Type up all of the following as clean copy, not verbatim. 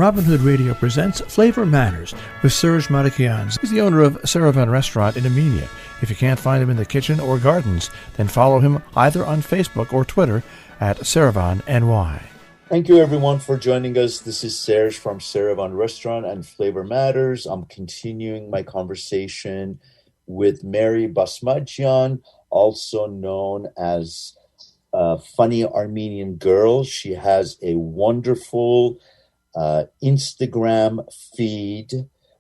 Robin Hood Radio presents Flavor Matters with Serge Madikians. He's the owner of Servan Restaurant in Armenia. If you can't find him in the kitchen or gardens, then follow him either on Facebook or Twitter at ServanNY. Thank you, everyone, for joining us. This is Serge from Servan Restaurant and Flavor Matters. I'm continuing my conversation with Mary Basmadjian, also known as Funny Armenian Girl. She has a wonderful Instagram feed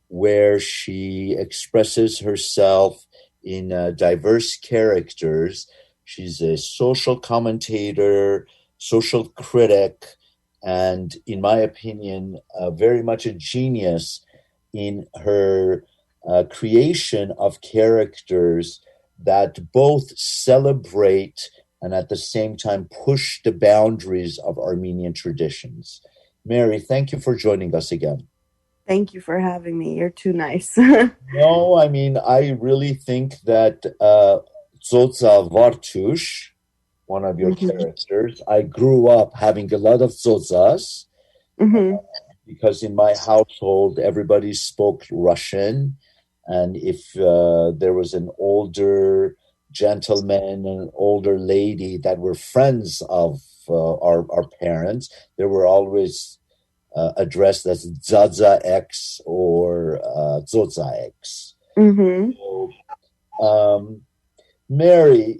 where she expresses herself in diverse characters. She's a social commentator, social critic, and in my opinion, very much a genius in her creation of characters that both celebrate and at the same time push the boundaries of Armenian traditions. Mary, thank you for joining us again. Thank you for having me. You're too nice. No, I mean, I really think that Zoza Vartush, one of your characters, I grew up having a lot of Zozas because in my household, everybody spoke Russian. And if there was an older gentleman and an older lady that were friends of our parents, they were always addressed as Zaza X or Zoza X. So, Mary,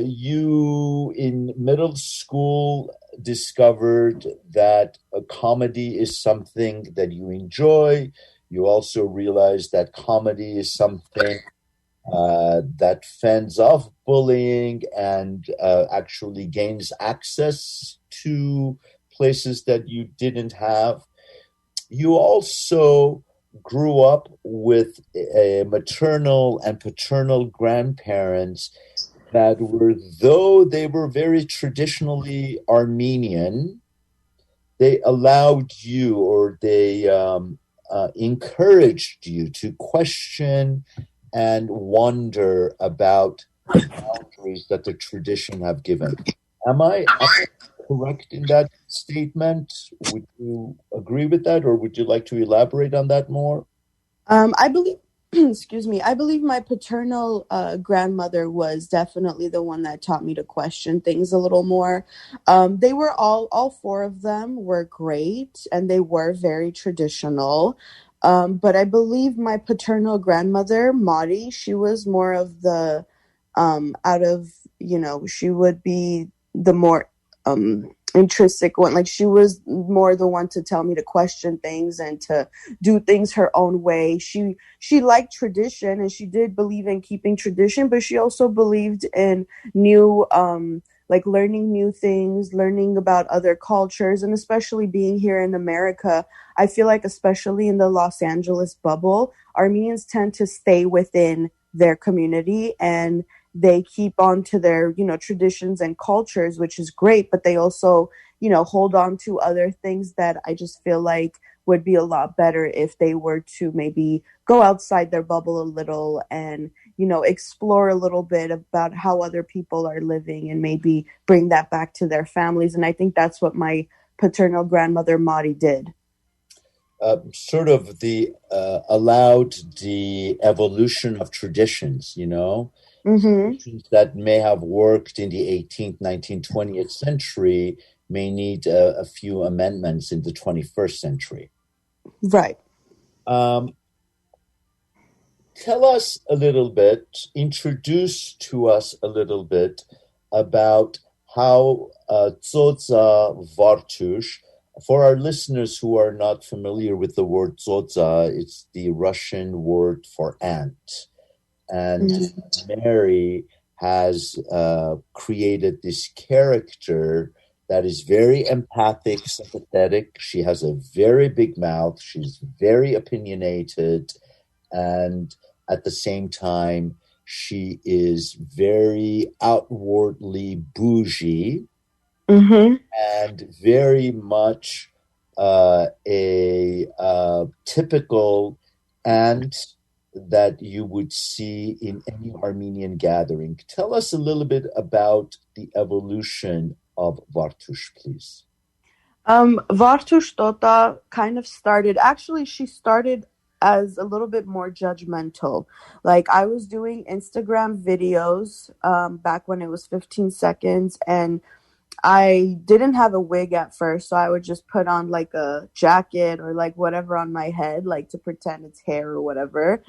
you in middle school discovered that a comedy is something that you enjoy. You also realized that comedy is something that fends off bullying and actually gains access to places that you didn't have. You also grew up with maternal and paternal grandparents that were, though they were very traditionally Armenian, they allowed you or they encouraged you to question and wonder about the boundaries that the tradition have given. Am I correct in that statement? Would you agree with that, or would you like to elaborate on that more? I believe, I believe my paternal grandmother was definitely the one that taught me to question things a little more. They were all four of them were great, and they were very traditional. But I believe my paternal grandmother, Madi, she was more of the, she would be the more intrinsic one. Like, she was more the one to tell me to question things and to do things her own way. She liked tradition, and she did believe in keeping tradition, but she also believed in new, like learning new things, learning about other cultures, and especially being here in America. I feel like, especially in the Los Angeles bubble, Armenians tend to stay within their community and they keep on to their, traditions and cultures, which is great, but they also, hold on to other things that I just feel like would be a lot better if they were to maybe go outside their bubble a little and, explore a little bit about how other people are living and maybe bring that back to their families. And I think that's what my paternal grandmother, Madi, did. Sort of the allowed the evolution of traditions, traditions that may have worked in the 18th, 19th, 20th century may need a few amendments in the 21st century. Right. Tell us a little bit, introduce to us a little bit about how Zoza Vartush, for our listeners who are not familiar with the word Zoza, it's the Russian word for ant. And Mary has created this character that is very empathic, sympathetic. She has a very big mouth. She's very opinionated. And at the same time, she is very outwardly bougie and very much a typical ant that you would see in any Armenian gathering. Tell us a little bit about the evolution of Vartush, please. Vartush Tota kind of started, actually, she started as a little bit more judgmental. Like, I was doing Instagram videos back when it was 15 seconds, and I didn't have a wig at first, so I would just put on like a jacket or like whatever on my head, like to pretend it's hair or whatever.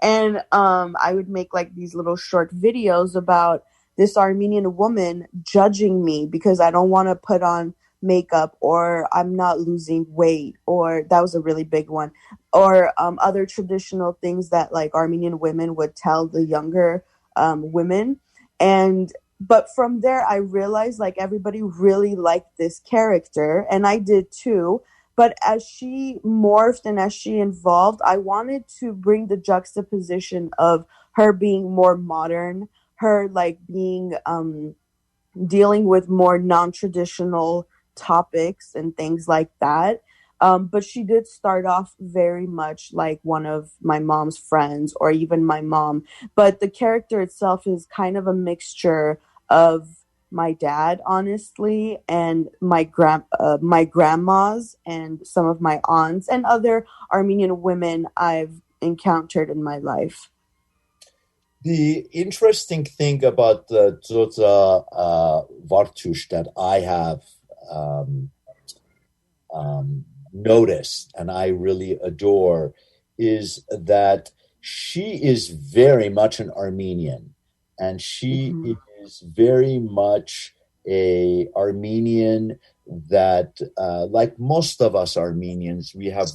And I would make like these little short videos about this Armenian woman judging me because I don't want to put on makeup, or I'm not losing weight, or that was a really big one, or other traditional things that like Armenian women would tell the younger women. And but from there I realized like everybody really liked this character, and I did too. But as she morphed and as she evolved, I wanted to bring the juxtaposition of her being more modern, her like being dealing with more non-traditional topics and things like that. But she did start off very much like one of my mom's friends or even my mom. But the character itself is kind of a mixture of my dad, honestly, and my grandmas and some of my aunts and other Armenian women I've encountered in my life. The interesting thing about the Zoza Vartush that I have noticed and I really adore is that she is very much an Armenian, and she is very much a Armenian that, like most of us Armenians, we have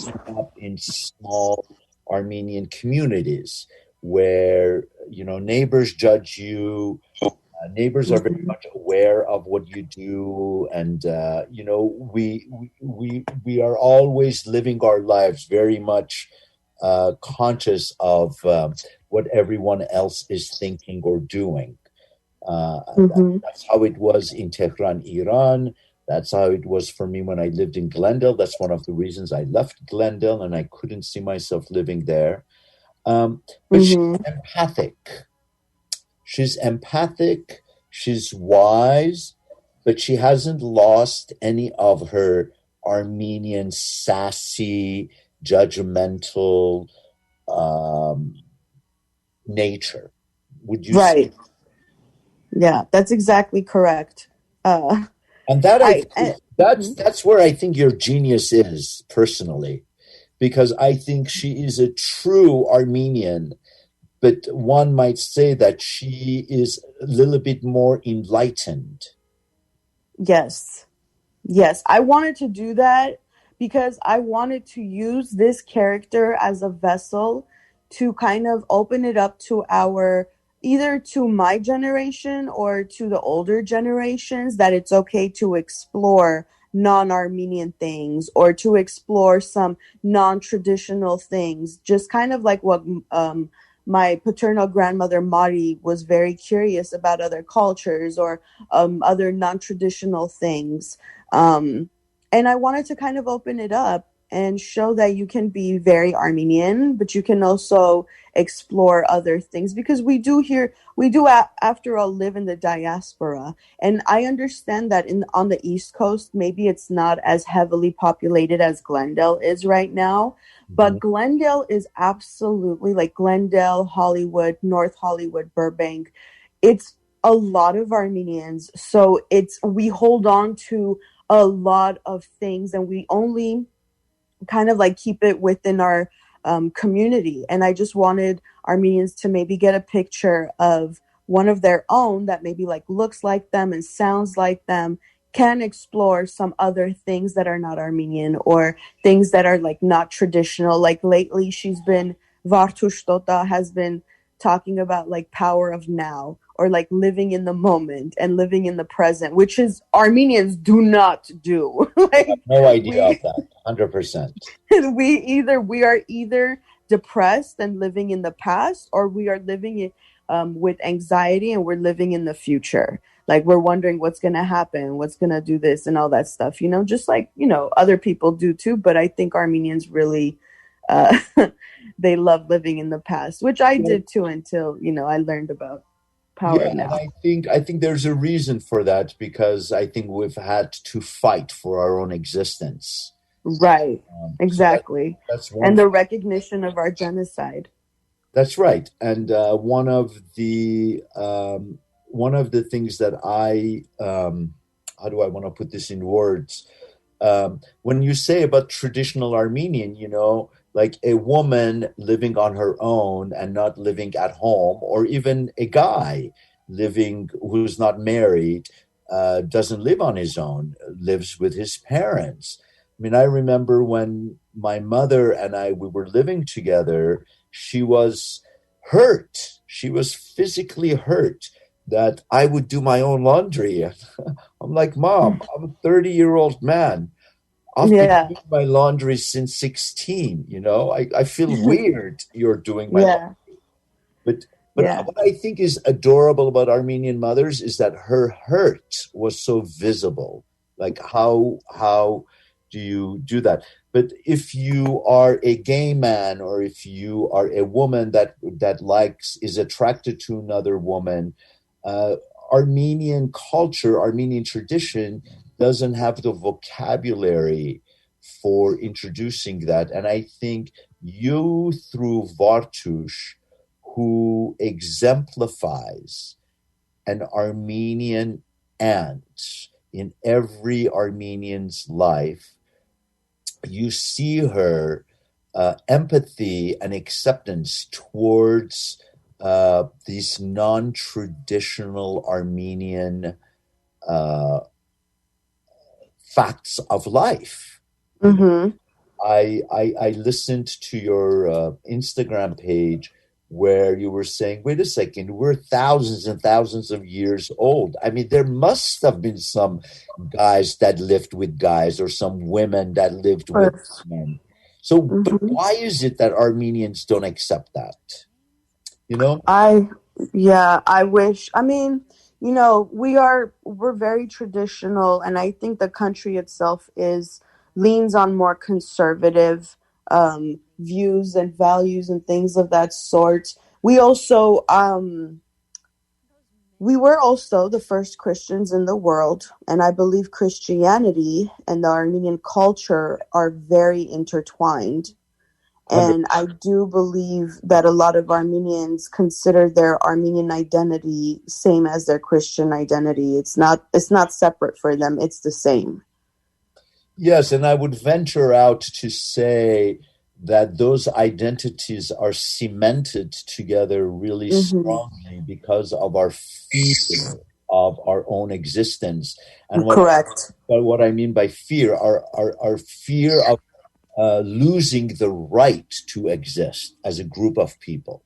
grown up in small Armenian communities where, you know, neighbors judge you. Neighbors are very much aware of what you do, and you know, we are always living our lives very much conscious of what everyone else is thinking or doing. That's how it was in Tehran, Iran. That's how it was for me when I lived in Glendale. That's one of the reasons I left Glendale, and I couldn't see myself living there. But she's empathic. She's empathic, she's wise, but she hasn't lost any of her Armenian sassy, judgmental nature. Would you say? Yeah, that's exactly correct. And that that's where I think your genius is, personally, because I think she is a true Armenian. But one might say that she is a little bit more enlightened. Yes. Yes. I wanted to do that because I wanted to use this character as a vessel to kind of open it up to either to my generation or to the older generations, that it's okay to explore non-Armenian things or to explore some non-traditional things, just kind of like what my paternal grandmother Mari was very curious about other cultures or other non-traditional things. And I wanted to kind of open it up and show that you can be very Armenian, but you can also explore other things, because after all, live in the diaspora. And I understand that on the East Coast, maybe it's not as heavily populated as Glendale is right now. But Glendale is absolutely, like Glendale, Hollywood, North Hollywood, Burbank. It's a lot of Armenians. So we hold on to a lot of things, and we only kind of like keep it within our community. And I just wanted Armenians to maybe get a picture of one of their own that maybe like looks like them and sounds like them, can explore some other things that are not Armenian or things that are like not traditional. Like lately Vartush Tota has been talking about like power of now, or like living in the moment and living in the present, which is Armenians do not do. Like, I have no idea of that. 100%. We are either depressed and living in the past, or we are living with anxiety and we're living in the future. Like, we're wondering what's going to happen, what's going to do this and all that stuff, you know, just like, you know, other people do too. But I think Armenians really, they love living in the past, which I did too until, you know, I learned about power and now. I think there's a reason for that, because I think we've had to fight for our own existence. Right. Exactly. That's one. And the recognition of our genocide. That's right. And one of the things that how do I want to put this in words? When you say about traditional Armenian, like a woman living on her own and not living at home, or even a guy living who's not married, doesn't live on his own, lives with his parents. I mean, I remember when my mother and we were living together, she was hurt. She was physically hurt that I would do my own laundry. I'm like, Mom, I'm a 30-year-old man. I've been doing my laundry since 16. I feel weird you're doing my laundry. But what I think is adorable about Armenian mothers is that her hurt was so visible. Like, how do you do that? But if you are a gay man, or if you are a woman that is attracted to another woman, Armenian culture, Armenian tradition doesn't have the vocabulary for introducing that. And I think you, through Vartush, who exemplifies an Armenian aunt in every Armenian's life, you see her empathy and acceptance towards these non-traditional Armenian facts of life. Mm-hmm. I listened to your Instagram page where you were saying, wait a second, we're thousands and thousands of years old. I mean, there must have been some guys that lived with guys, or some women that lived with men. So, but why is it that Armenians don't accept that? I wish. I mean, we're very traditional, and I think the country itself leans on more conservative views and values and things of that sort. We also we were also the first Christians in the world, and I believe Christianity and the Armenian culture are very intertwined. And I do believe that a lot of Armenians consider their Armenian identity same as their Christian identity. It's not separate for them. It's the same. Yes, and I would venture out to say that those identities are cemented together really strongly because of our fear of our own existence. And what I mean by fear, our fear of losing the right to exist as a group of people.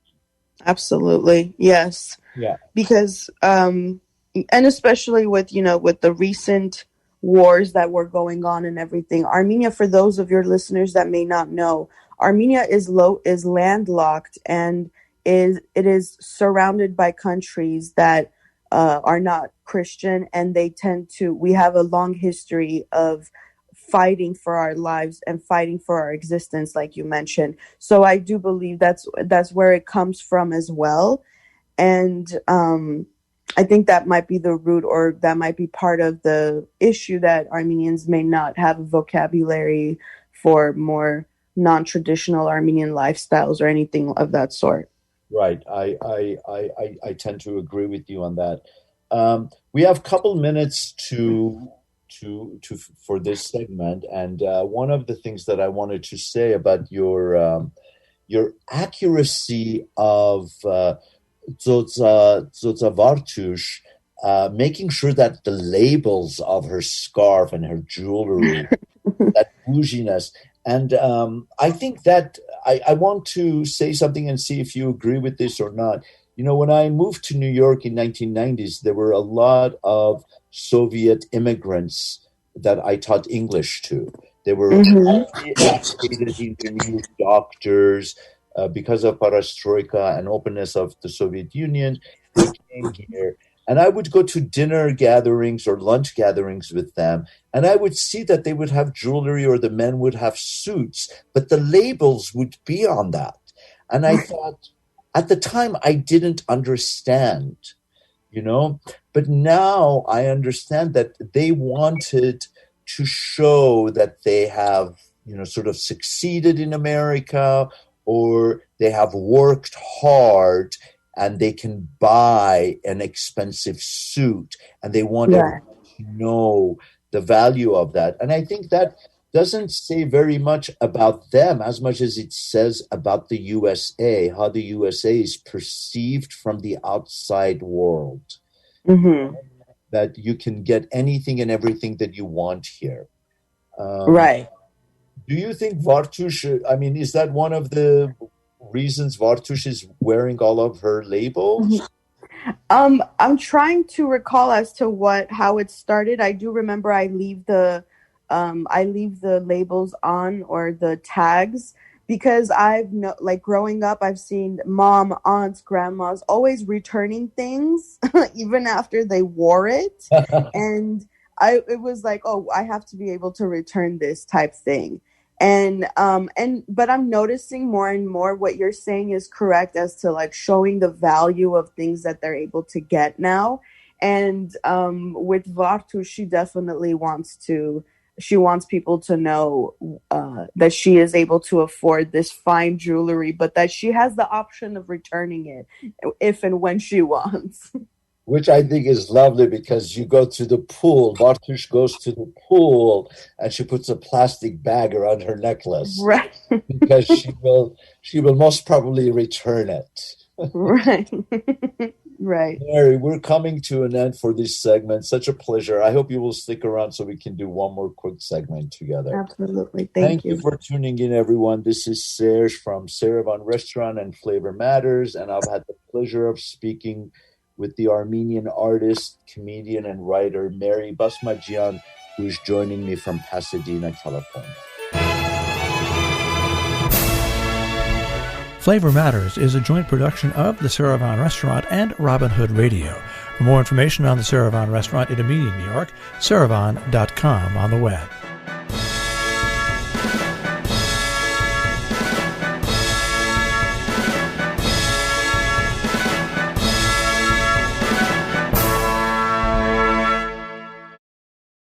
Absolutely. Yes. Yeah. Because, and especially with the recent wars that were going on and everything, Armenia, for those of your listeners that may not know, Armenia is landlocked, and it is surrounded by countries that are not Christian, and we have a long history of fighting for our lives and fighting for our existence, like you mentioned. So I do believe that's where it comes from as well. And I think that might be the root, or that might be part of the issue, that Armenians may not have a vocabulary for more non-traditional Armenian lifestyles or anything of that sort. Right. I tend to agree with you on that. We have a couple minutes for this segment, and one of the things that I wanted to say about your accuracy of Zotza Vartush, making sure that the labels of her scarf and her jewelry, that bouginess. And I think that I want to say something and see if you agree with this or not. When I moved to New York in 1990s, there were a lot of Soviet immigrants that I taught English to. They were educated engineers, doctors. Because of perestroika and openness of the Soviet Union, they came here. And I would go to dinner gatherings or lunch gatherings with them, and I would see that they would have jewelry, or the men would have suits, but the labels would be on that. And I thought, at the time, I didn't understand you know. But now I understand that they wanted to show that they have, sort of succeeded in America, or they have worked hard and they can buy an expensive suit, and they want Right. everyone to know the value of that. And I think that doesn't say very much about them as much as it says about the USA, how the USA is perceived from the outside world. Mm-hmm. That you can get anything and everything that you want here. Right. Do you think Vartush, is that one of the reasons Vartush is wearing all of her labels? I'm trying to recall as to how it started. I do remember I leave the labels on, or the tags, because growing up, I've seen mom, aunts, grandmas always returning things even after they wore it. And it was like, oh, I have to be able to return this type thing. But I'm noticing more and more what you're saying is correct as to like showing the value of things that they're able to get now. And with Vartu, she definitely wants people to know that she is able to afford this fine jewelry, but that she has the option of returning it if and when she wants. Which I think is lovely, because you go to the pool, Bartush goes to the pool, and she puts a plastic bag around her necklace. Right. Because she will most probably return it. Right. Right. Mary, we're coming to an end for this segment. Such a pleasure. I hope you will stick around so we can do one more quick segment together. Absolutely. Thank you. Thank you for tuning in, everyone. This is Serge from Servan Restaurant and Flavor Matters, and I've had the pleasure of speaking with the Armenian artist, comedian, and writer Mary Basmajian, who is joining me from Pasadena, California. Flavor Matters is a joint production of the Servan Restaurant and Robin Hood Radio. For more information on the Servan Restaurant in Armenia, New York, servan.com on the web.